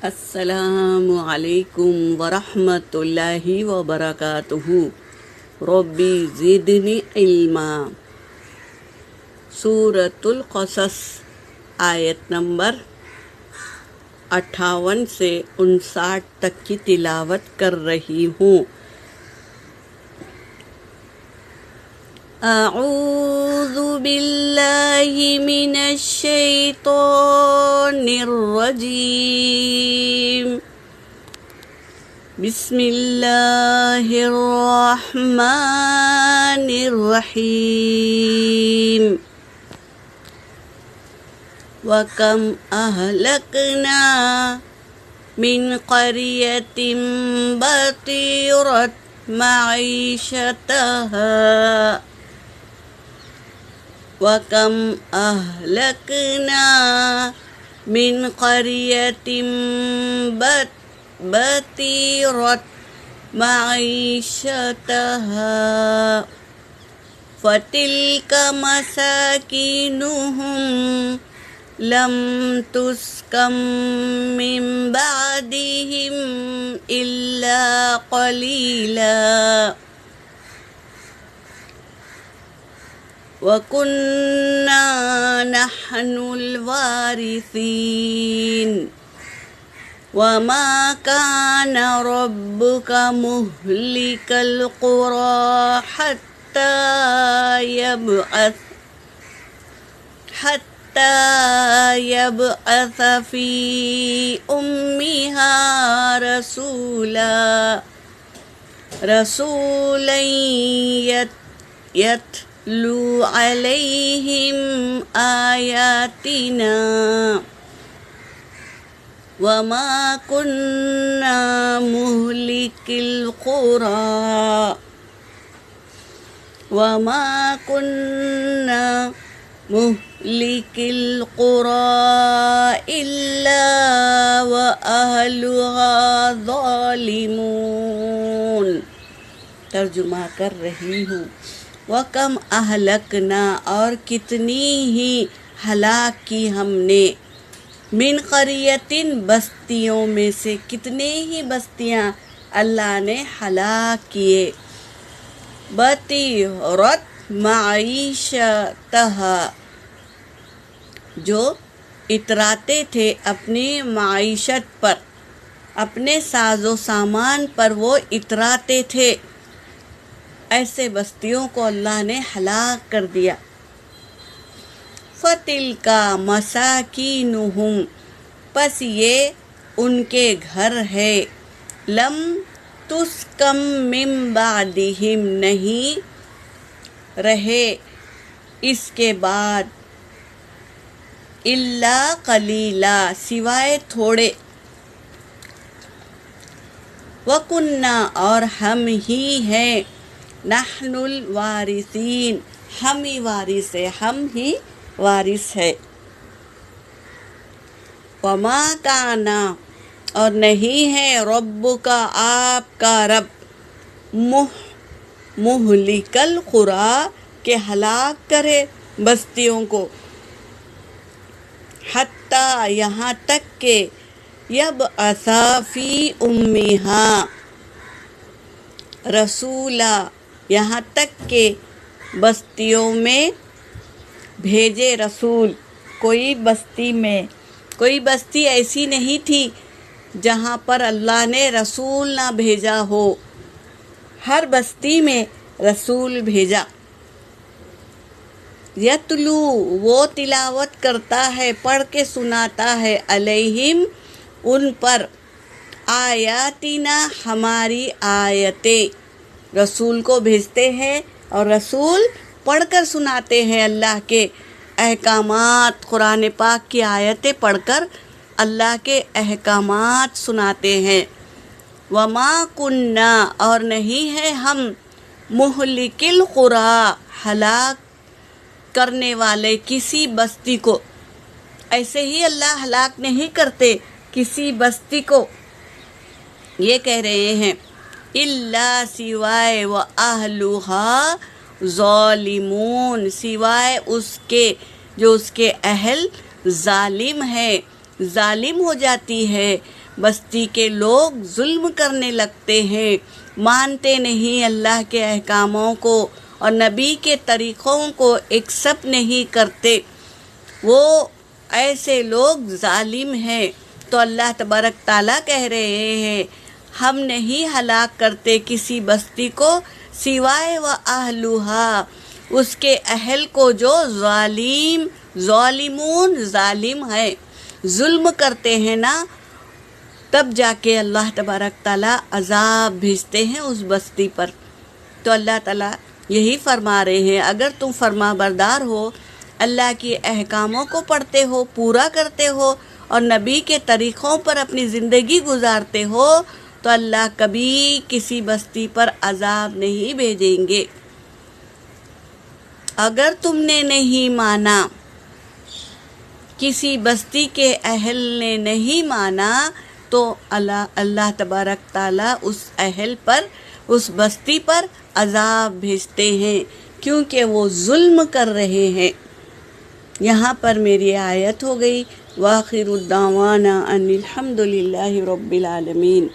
السلام علیکم ورحمۃ اللہ وبرکاتہ۔ ربی زدنی علما۔ سورۃ القصص آیت نمبر 58 سے 59 تک کی تلاوت کر رہی ہوں۔ اعوذ باللہ من الشیطان الرجیم۔ بسم اللہ الرحمن الرحیم۔ وَكَمْ أَهْلَكْنَا مِنْ قَرْيَةٍ بَطِرَتْ مَعِيشَتَهَا وَكَمْ أَهْلَكْنَا مِنْ قَرْيَةٍ بَطِرَتْ مَعِيشَتَهَا فَتِلْكَ مَسَاكِنُهُمْ لَمْ تُسْكَنْ مِنْ بَعْدِهِمْ إِلَّا قَلِيلًا وَكُنَّا نَحْنُ الْوَارِثِينَ وَمَا كَانَ رَبُّكَ مُهْلِكَ الْقُرَى حَتَّى يَبْعَثَ فِي أُمِّهَا رَسُولًا يَتْلُو عَلَيْهِمْ آيَاتِنَا وَمَا كُنَّا مُهْلِكِ الْقُرَى إِلَّا وَأَهْلُهَا ظَالِمُونَ۔ ترجمہ کر رہی ہوں۔ وَكَمْ أَهْلَكْنَا، اور کتنی ہی ہلاک کی ہم نے، من قریۃ، بستیوں میں سے کتنے ہی بستیاں اللہ نے ہلاک کیے، بطرت معیشتہا، جو اتراتے تھے اپنی معیشت پر، اپنے ساز و سامان پر وہ اتراتے تھے، ایسے بستیوں کو اللہ نے ہلاک کر دیا۔ فَتِلْكَ مَسَاكِنُهُمْ، پس یہ ان کے گھر ہے، لم تُسْكَن مِّن بَعْدِهِمْ، نہیں رہے اس کے بعد، اِلَّا قَلِيلًا، سوائے تھوڑے، وَكُنَّا، اور ہم ہی ہیں، نحن الوارثین، ہم ہی وارث ہے، ہم ہی وارث ہے۔ وما کانا، اور نہیں ہے، ربک، آپ کا رب، مہلک القریٰ، کہ ہلاک کرے بستیوں کو، حتیٰ، یہاں تک کہ، یبعث فی امہا رسولا، یہاں تک کہ بستیوں میں بھیجے رسول۔ کوئی بستی ایسی نہیں تھی جہاں پر اللہ نے رسول نہ بھیجا ہو، ہر بستی میں رسول بھیجا۔ یتلو، وہ تلاوت کرتا ہے، پڑھ کے سناتا ہے، علیہم، ان پر، آیاتنا، ہماری آیتیں، رسول کو بھیجتے ہیں اور رسول پڑھ کر سناتے ہیں اللہ کے احکامات، قرآن پاک کی آیتیں پڑھ کر اللہ کے احکامات سناتے ہیں۔ وما کننا، اور نہیں ہے ہم، مہلک القریٰ، ہلاک کرنے والے کسی بستی کو، ایسے ہی اللہ ہلاک نہیں کرتے کسی بستی کو، یہ کہہ رہے ہیں، الا، سوائے، وَأَهْلُهَا ظالمون، سوائے اس کے جو اس کے اہل ظالم ہے، ظالم ہو جاتی ہے، بستی کے لوگ ظلم کرنے لگتے ہیں، مانتے نہیں اللہ کے احکاموں کو اور نبی کے طریقوں کو ایکسپٹ نہیں کرتے، وہ ایسے لوگ ظالم ہیں۔ تو اللہ تبارک تعالیٰ کہہ رہے ہیں ہم نہیں ہلاک کرتے کسی بستی کو سوائے و اہلھا، اس کے اہل کو جو ظالمون ظالم ہے، ظلم کرتے ہیں نا، تب جا کے اللہ تبارک تعالیٰ عذاب بھیجتے ہیں اس بستی پر۔ تو اللہ تعالیٰ یہی فرما رہے ہیں اگر تم فرما بردار ہو، اللہ کے احکاموں کو پڑھتے ہو، پورا کرتے ہو اور نبی کے طریقوں پر اپنی زندگی گزارتے ہو تو اللہ کبھی کسی بستی پر عذاب نہیں بھیجیں گے۔ اگر تم نے نہیں مانا، کسی بستی کے اہل نے نہیں مانا، تو اللہ تبارک تعالیٰ اس اہل پر، اس بستی پر عذاب بھیجتے ہیں کیونکہ وہ ظلم کر رہے ہیں۔ یہاں پر میری آیت ہو گئی وآخر الدعوانا ان الحمد للہ رب العالمین۔